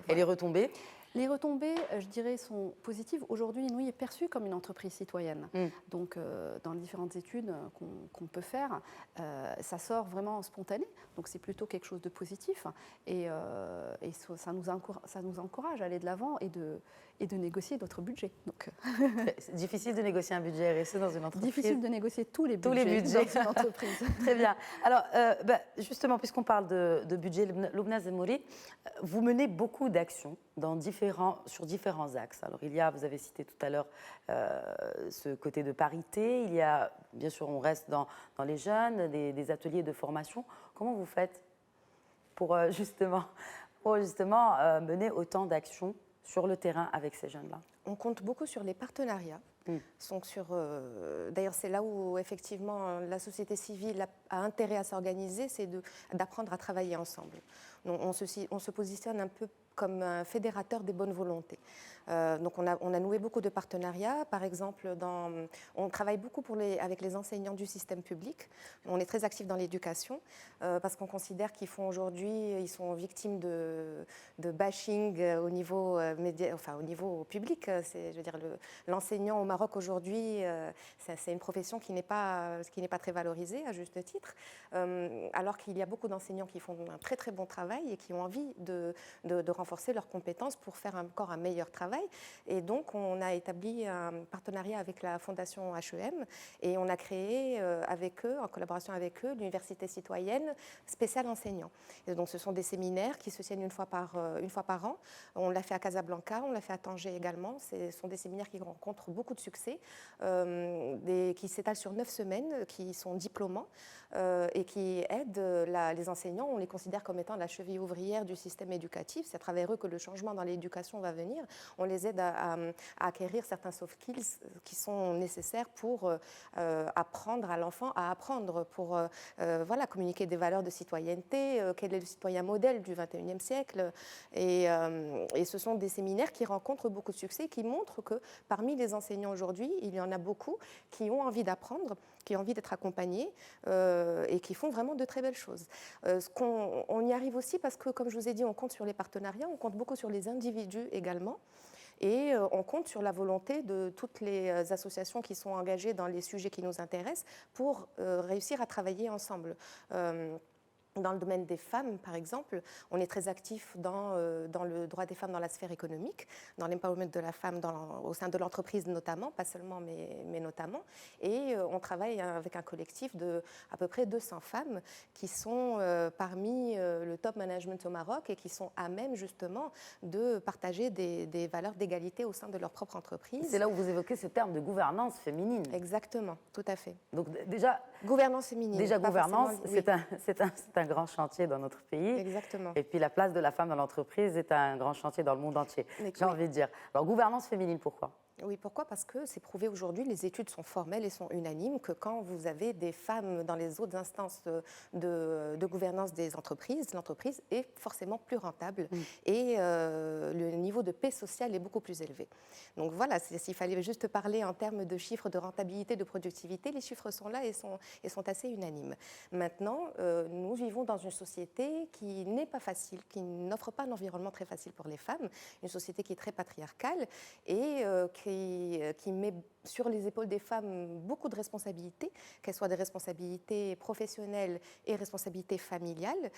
Speaker 1: Et les retombées?
Speaker 2: les retombées, je dirais, sont positives. Aujourd'hui, Inouï est perçue comme une entreprise citoyenne. Donc, dans les différentes études qu'on peut faire, ça sort vraiment spontané. Donc, c'est plutôt quelque chose de positif. Et ça nous encourage à aller de l'avant et de négocier notre budget. Donc,
Speaker 1: C'est difficile de négocier un budget RSE dans une entreprise.
Speaker 2: difficile de négocier tous les
Speaker 1: Tous les budgets.
Speaker 2: dans une entreprise.
Speaker 1: Très bien. Alors, justement, puisqu'on parle de budget, Loubna Zemmouri, vous menez beaucoup d'actions sur différents axes. Alors, vous avez cité tout à l'heure ce côté de parité. Il y a, bien sûr, on reste dans les jeunes, des ateliers de formation. Comment vous faites pour justement mener autant d'actions sur le terrain avec ces jeunes-là?
Speaker 3: On compte beaucoup sur les partenariats. Donc d'ailleurs, c'est là où effectivement la société civile a intérêt à s'organiser, c'est d'apprendre à travailler ensemble. Donc, on se positionne un peu comme un fédérateur des bonnes volontés. Donc on a noué beaucoup de partenariats. Par exemple, on travaille beaucoup avec les enseignants du système public. On est très actifs dans l'éducation parce qu'on considère qu'ils sont victimes de bashing au niveau au niveau public. Je veux dire, l'enseignant au Maroc aujourd'hui, c'est une profession qui n'est pas très valorisée à juste titre, alors qu'il y a beaucoup d'enseignants qui font un très très bon travail et qui ont envie de renforcer leurs compétences pour faire encore un meilleur travail. Et donc, on a établi un partenariat avec la Fondation HEM et on a créé avec eux, en collaboration avec eux, l'université citoyenne spéciale enseignants. Et donc, ce sont des séminaires qui se tiennent une fois par an. On l'a fait à Casablanca, on l'a fait à Tanger également. Ce sont des séminaires qui rencontrent beaucoup de succès, qui s'étalent sur 9 semaines, qui sont diplômants et qui aident les enseignants. On les considère comme étant la cheville ouvrière du système éducatif. C'est à travers eux que le changement dans l'éducation va venir. On les aide à acquérir certains soft skills qui sont nécessaires pour apprendre à l'enfant à apprendre, pour communiquer des valeurs de citoyenneté, quel est le citoyen modèle du XXIe siècle. Et ce sont des séminaires qui rencontrent beaucoup de succès, qui montrent que parmi les enseignants aujourd'hui, il y en a beaucoup qui ont envie d'apprendre, qui ont envie d'être accompagnés et qui font vraiment de très belles choses. On y arrive aussi parce que, comme je vous ai dit, on compte sur les partenariats, on compte beaucoup sur les individus également. Et on compte sur la volonté de toutes les associations qui sont engagées dans les sujets qui nous intéressent pour réussir à travailler ensemble. Dans le domaine des femmes, par exemple, on est très actif dans le droit des femmes dans la sphère économique, dans l'empowerment de la femme au sein de l'entreprise notamment, pas seulement, mais notamment. Et on travaille avec un collectif de à peu près 200 femmes qui sont parmi le top management au Maroc et qui sont à même justement de partager des valeurs d'égalité au sein de leur propre entreprise.
Speaker 1: C'est là où vous évoquez ce terme de gouvernance féminine.
Speaker 3: Exactement, tout à fait.
Speaker 1: Donc déjà,
Speaker 3: gouvernance féminine.
Speaker 1: Déjà, gouvernance,
Speaker 3: oui.
Speaker 1: c'est un grand chantier dans notre pays.
Speaker 3: Exactement.
Speaker 1: Et puis la place de la femme dans l'entreprise est un grand chantier dans le monde entier, j'ai envie de dire. Alors, gouvernance féminine, pourquoi ?
Speaker 3: Oui, pourquoi? Parce que c'est prouvé aujourd'hui, les études sont formelles et sont unanimes, que quand vous avez des femmes dans les autres instances de gouvernance des entreprises, l'entreprise est forcément plus rentable et le niveau de paix sociale est beaucoup plus élevé. Donc voilà, s'il fallait juste parler en termes de chiffres de rentabilité, de productivité, les chiffres sont là et sont assez unanimes. Maintenant, nous vivons dans une société qui n'est pas facile, qui n'offre pas un environnement très facile pour les femmes, une société qui est très patriarcale et qui met sur les épaules des femmes beaucoup de responsabilités, qu'elles soient des responsabilités professionnelles et responsabilités familiales,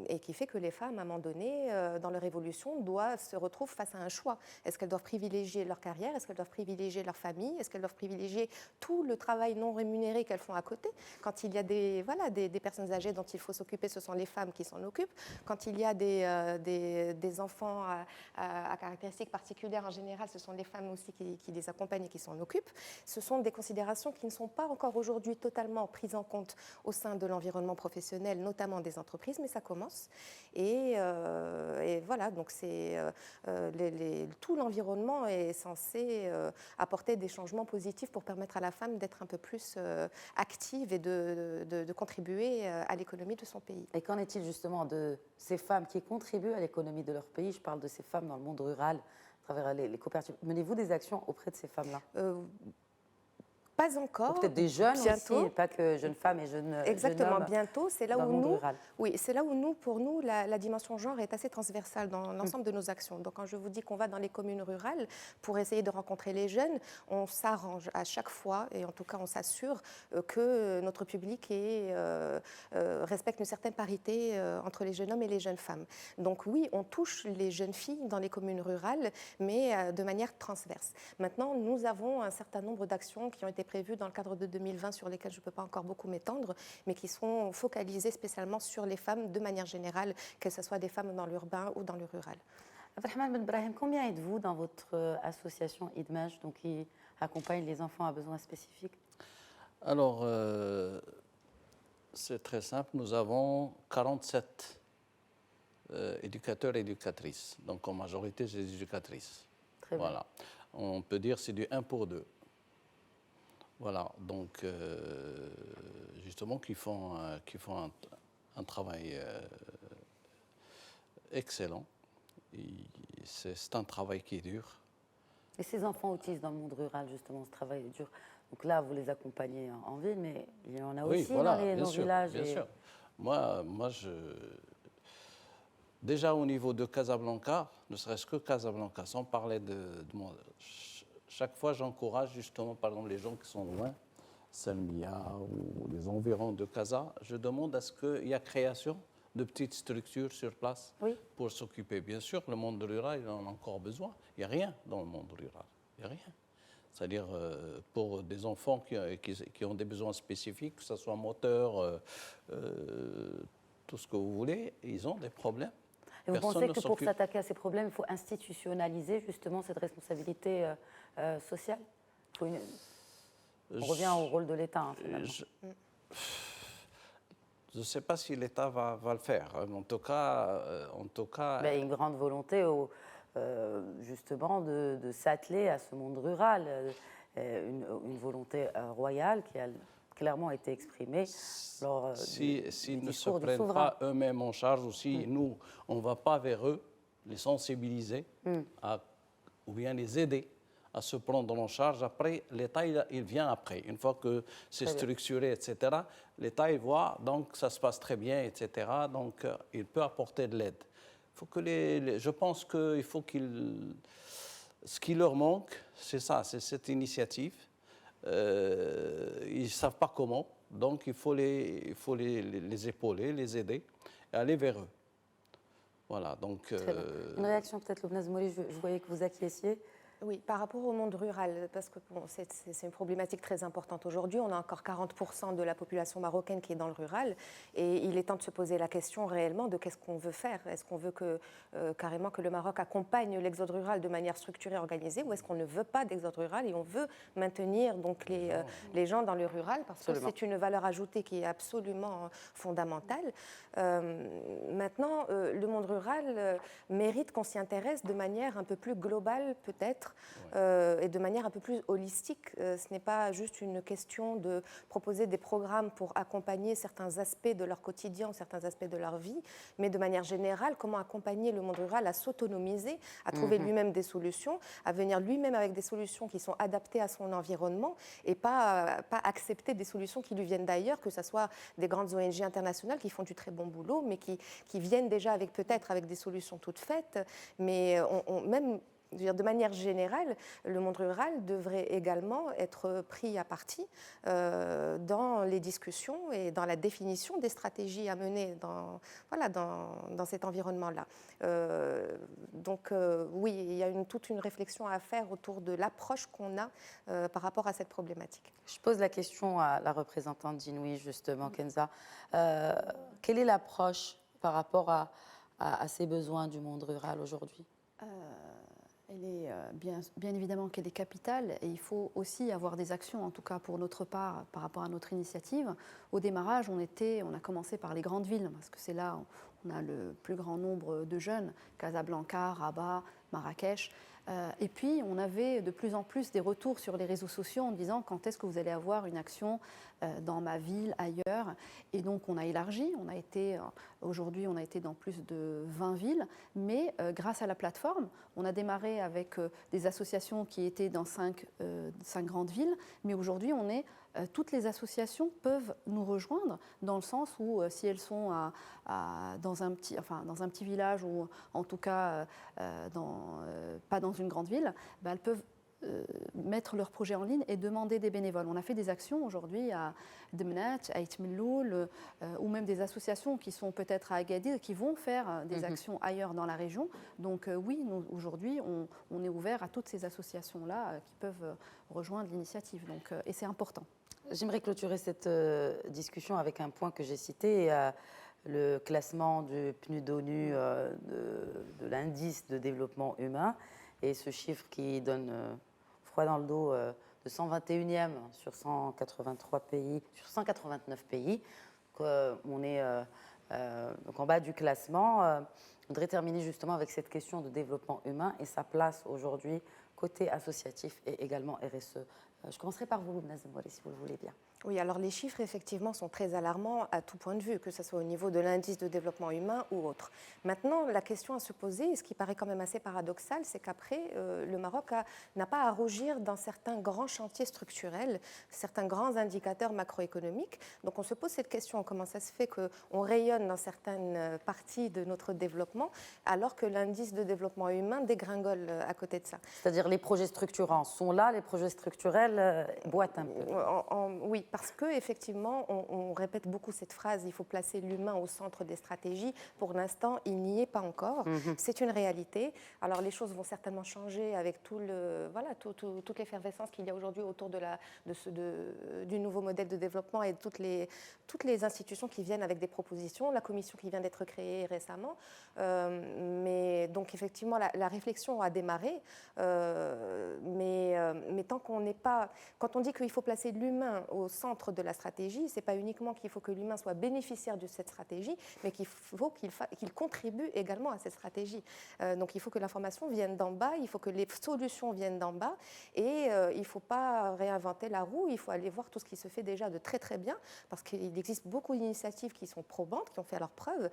Speaker 3: et qui fait que les femmes, à un moment donné, dans leur évolution, se retrouvent face à un choix. Est-ce qu'elles doivent privilégier leur carrière? Est-ce qu'elles doivent privilégier leur famille? Est-ce qu'elles doivent privilégier tout le travail non rémunéré qu'elles font à côté? Quand il y a des personnes âgées dont il faut s'occuper, ce sont les femmes qui s'en occupent. Quand il y a des enfants à caractéristiques particulières, en général, ce sont les femmes aussi qui les accompagnent et qui s'en occupent. Ce sont des considérations qui ne sont pas encore aujourd'hui totalement prises en compte au sein de l'environnement professionnel, notamment des entreprises, mais ça commence. Et voilà, donc tout l'environnement est censé apporter des changements positifs pour permettre à la femme d'être un peu plus active et de contribuer à l'économie de son pays.
Speaker 1: Et qu'en est-il justement de ces femmes qui contribuent à l'économie de leur pays? Je parle de ces femmes dans le monde rural, à travers les coopératives. Menez-vous des actions auprès de ces femmes-là?
Speaker 3: Pas encore.
Speaker 1: Ou peut-être des jeunes
Speaker 3: bientôt.
Speaker 1: aussi, pas que jeunes femmes et jeunes
Speaker 3: Exactement,
Speaker 1: jeunes hommes
Speaker 3: bientôt. C'est là
Speaker 1: dans
Speaker 3: où
Speaker 1: le monde
Speaker 3: nous,
Speaker 1: rural.
Speaker 3: oui, c'est là où pour nous, la dimension genre est assez transversale dans l'ensemble de nos actions. Donc, quand je vous dis qu'on va dans les communes rurales pour essayer de rencontrer les jeunes, on s'arrange à chaque fois, et en tout cas, on s'assure que notre public respecte une certaine parité entre les jeunes hommes et les jeunes femmes. Donc, oui, on touche les jeunes filles dans les communes rurales, mais de manière transverse. Maintenant, nous avons un certain nombre d'actions qui ont été prévues dans le cadre de 2020 sur lesquelles je ne peux pas encore beaucoup m'étendre, mais qui sont focalisées spécialement sur les femmes de manière générale, que ce soit des femmes dans l'urbain ou dans le rural.
Speaker 1: Abdelrahman Ben Brahim, combien êtes-vous dans votre association IDMAJ, donc qui accompagne les enfants à besoins spécifiques?
Speaker 4: Alors, c'est très simple. Nous avons 47 éducateurs et éducatrices. Donc, en majorité, c'est des éducatrices.
Speaker 1: Très bien.
Speaker 4: Voilà. On peut dire que c'est du 1 pour 2. Voilà, donc justement qui font un travail excellent. C'est un travail qui est dur.
Speaker 1: Et ces enfants autistes dans le monde rural, justement, ce travail est dur. Donc là, vous les accompagnez en ville, mais il y en a aussi
Speaker 4: voilà,
Speaker 1: dans nos villages.
Speaker 4: Bien sûr. Moi, déjà au niveau de Casablanca, ne serait-ce que Casablanca, sans parler de moi. Chaque fois, j'encourage justement, par exemple, les gens qui sont loin, Salmiya ou les environs de Casa, je demande à ce qu'il y ait création de petites structures sur place pour s'occuper. Bien sûr, le monde rural, il en a encore besoin. Il n'y a rien dans le monde rural. Il n'y a rien. C'est-à-dire pour des enfants qui ont des besoins spécifiques, que ce soit moteur, tout ce que vous voulez, ils ont des problèmes.
Speaker 1: Et vous pensez que pour s'attaquer à ces problèmes, il faut institutionnaliser justement cette responsabilité sociale? On revient au rôle de l'État, hein, finalement.
Speaker 4: Je ne sais pas si l'État va le faire. En tout cas...
Speaker 1: Ben, une grande volonté, justement, de s'atteler à ce monde rural. Une volonté royale qui a clairement été exprimée lors
Speaker 4: s'ils ne se prennent pas eux-mêmes en charge aussi, nous, on ne va pas vers eux, les sensibiliser ou bien les aider à se prendre en charge. Après, l'État, il vient après. Une fois que c'est structuré, etc., l'État, il voit, donc ça se passe très bien, etc., donc il peut apporter de l'aide. Faut que je pense qu'il faut ce qui leur manque, c'est ça, c'est cette initiative. Ils ne savent pas comment, donc il faut les épauler, les aider et aller vers eux. Voilà, donc...
Speaker 1: Une réaction peut-être, Loubna Zmouli, je voyais que vous acquiesciez.
Speaker 3: Oui, par rapport au monde rural, parce que bon, c'est une problématique très importante aujourd'hui. On a encore 40% de la population marocaine qui est dans le rural, et il est temps de se poser la question réellement de qu'est-ce qu'on veut faire. Est-ce qu'on veut carrément que le Maroc accompagne l'exode rural de manière structurée, organisée, ou est-ce qu'on ne veut pas d'exode rural et on veut maintenir donc les gens dans le rural, parce que c'est une valeur ajoutée qui est absolument fondamentale. Maintenant, le monde rural mérite qu'on s'y intéresse de manière un peu plus globale peut-être, peut-être, et de manière un peu plus holistique. Ce n'est pas juste une question de proposer des programmes pour accompagner certains aspects de leur quotidien ou certains aspects de leur vie, mais de manière générale, comment accompagner le monde rural à s'autonomiser, à trouver lui-même des solutions, à venir lui-même avec des solutions qui sont adaptées à son environnement et pas accepter des solutions qui lui viennent d'ailleurs, que ce soit des grandes ONG internationales qui font du très bon boulot, mais qui viennent déjà peut-être avec des solutions toutes faites, mais même je veux dire, de manière générale, le monde rural devrait également être pris à partie dans les discussions et dans la définition des stratégies à mener dans cet environnement-là. Donc oui, il y a toute une réflexion à faire autour de l'approche qu'on a par rapport à cette problématique.
Speaker 1: Je pose la question à la représentante d'Inouï, justement, Kenza. Quelle est l'approche par rapport à ces besoins du monde rural aujourd'hui?
Speaker 2: Elle est bien évidemment qu'elle est capitale et il faut aussi avoir des actions, en tout cas pour notre part, par rapport à notre initiative. Au démarrage, on a commencé par les grandes villes, parce que c'est là où on a le plus grand nombre de jeunes, Casablanca, Rabat, Marrakech. Et puis, on avait de plus en plus des retours sur les réseaux sociaux en disant quand est-ce que vous allez avoir une action dans ma ville, ailleurs. Et donc, on a élargi. Aujourd'hui, on a été dans plus de 20 villes. Mais grâce à la plateforme, on a démarré avec des associations qui étaient dans 5 grandes villes. Mais aujourd'hui, toutes les associations peuvent nous rejoindre dans le sens où si elles sont dans un petit village ou en tout cas pas dans une grande ville, elles peuvent mettre leur projet en ligne et demander des bénévoles. On a fait des actions aujourd'hui à Demnat, à Itmeloul, ou même des associations qui sont peut-être à Agadir qui vont faire des actions ailleurs dans la région. Donc oui, nous aujourd'hui, on est ouvert à toutes ces associations-là qui peuvent rejoindre l'initiative. Et c'est important.
Speaker 1: J'aimerais clôturer cette discussion avec un point que j'ai cité, le classement du PNUD d'ONU de l'indice de développement humain, et ce chiffre qui donne froid dans le dos de 121e sur 183 pays, sur 189 pays. On est donc en bas du classement. Je voudrais terminer justement avec cette question de développement humain et sa place aujourd'hui côté associatif et également RSE. Je commencerai par vous, Nazem Ouali, si vous le voulez bien.
Speaker 3: Oui, alors les chiffres, effectivement, sont très alarmants à tout point de vue, que ce soit au niveau de l'indice de développement humain ou autre. Maintenant, la question à se poser, ce qui paraît quand même assez paradoxal, c'est qu'après, le Maroc n'a pas à rougir dans certains grands chantiers structurels, certains grands indicateurs macroéconomiques. Donc on se pose cette question, comment ça se fait qu'on rayonne dans certaines parties de notre développement, alors que l'indice de développement humain dégringole à côté de ça.
Speaker 1: C'est-à-dire les projets structurants sont là, les projets structurels boitent un peu.
Speaker 3: Oui, parce qu'effectivement, on répète beaucoup cette phrase, il faut placer l'humain au centre des stratégies. Pour l'instant, il n'y est pas encore. C'est une réalité. Alors les choses vont certainement changer avec toute l'effervescence qu'il y a aujourd'hui autour du nouveau modèle de développement et toutes les institutions qui viennent avec des propositions, la commission qui vient d'être créée récemment. Mais donc effectivement, la réflexion a démarré. Mais tant qu'on n'est pas... Quand on dit qu'il faut placer l'humain au centre de la stratégie, ce n'est pas uniquement qu'il faut que l'humain soit bénéficiaire de cette stratégie, mais qu'il faut qu'il contribue également à cette stratégie. Donc il faut que l'information vienne d'en bas, il faut que les solutions viennent d'en bas, et il ne faut pas réinventer la roue, il faut aller voir tout ce qui se fait déjà de très très bien, parce qu'il existe beaucoup d'initiatives qui sont probantes, qui ont fait leurs preuves,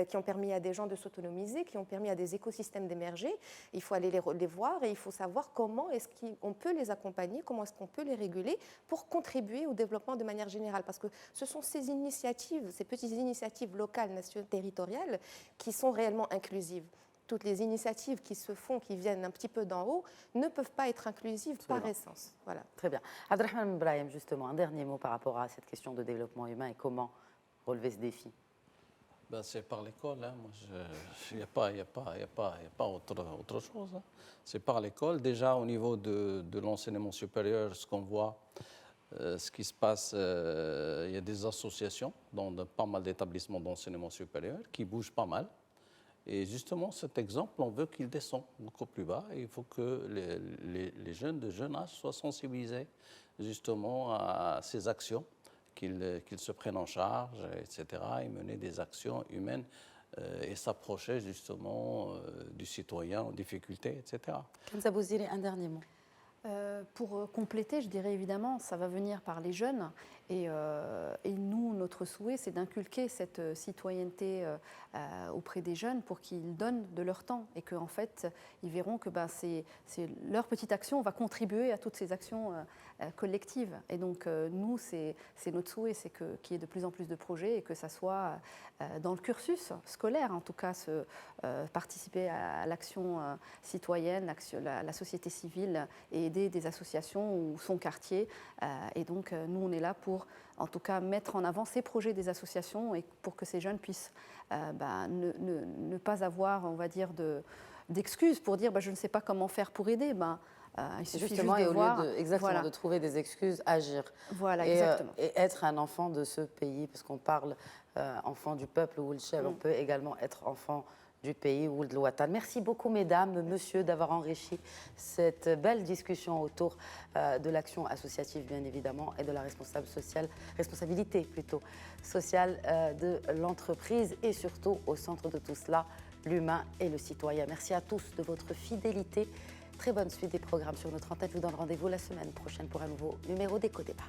Speaker 3: qui ont permis à des gens de s'autonomiser, qui ont permis à des écosystèmes d'émerger. Il faut aller les voir et il faut savoir comment est-ce qu'on peut les accompagner, comment est-ce qu'on peut les réguler pour contribuer au développement de manière générale. Parce que ce sont ces initiatives, ces petites initiatives locales, nationales, territoriales, qui sont réellement inclusives. Toutes les initiatives qui se font, qui viennent un petit peu d'en haut, ne peuvent pas être inclusives par essence. Voilà.
Speaker 1: Très bien. Abdelrahman Brahim, justement, un dernier mot par rapport à cette question de développement humain et comment relever ce défi.
Speaker 4: C'est par l'école. Il n'y a pas autre chose. Hein. C'est par l'école. Déjà, au niveau de l'enseignement supérieur, ce qu'on voit, ce qui se passe, il y a des associations dans pas mal d'établissements d'enseignement supérieur qui bougent pas mal. Et justement, cet exemple, on veut qu'il descende beaucoup plus bas. Et il faut que les jeunes de jeune âge soient sensibilisés justement à ces actions, qu'ils se prennent en charge, etc., et mener des actions humaines et s'approcher justement du citoyen en difficulté, etc.
Speaker 1: Kenza Bouzili, un dernier mot.
Speaker 2: Pour compléter, je dirais évidemment, ça va venir par les jeunes et nous, notre souhait, c'est d'inculquer cette citoyenneté auprès des jeunes pour qu'ils donnent de leur temps et qu'en fait, ils verront que c'est leur petite action va contribuer à toutes ces actions collectives. Et donc, nous, c'est notre souhait, c'est qu'il y ait de plus en plus de projets et que ça soit dans le cursus scolaire, en tout cas, participer à l'action citoyenne, la société civile et aider des associations ou son quartier. Et donc, nous, on est là pour, en tout cas, mettre en avant ces projets des associations et pour que ces jeunes puissent ne pas avoir, on va dire, d'excuses pour dire je ne sais pas comment faire pour aider. Il suffit
Speaker 1: Justement,
Speaker 2: juste de
Speaker 1: et au
Speaker 2: voir,
Speaker 1: lieu de trouver des excuses, agir.
Speaker 2: Voilà, exactement.
Speaker 1: Et être un enfant de ce pays, parce qu'on parle enfant du peuple ou on peut également être enfant du pays ou de l'Ouattan. Merci beaucoup, mesdames, messieurs, d'avoir enrichi cette belle discussion autour de l'action associative, bien évidemment, et de la responsabilité plutôt sociale de l'entreprise et surtout au centre de tout cela, l'humain et le citoyen. Merci à tous de votre fidélité. Très bonne suite des programmes sur notre antenne. Je vous donne rendez-vous la semaine prochaine pour un nouveau numéro d'Éco-Débat.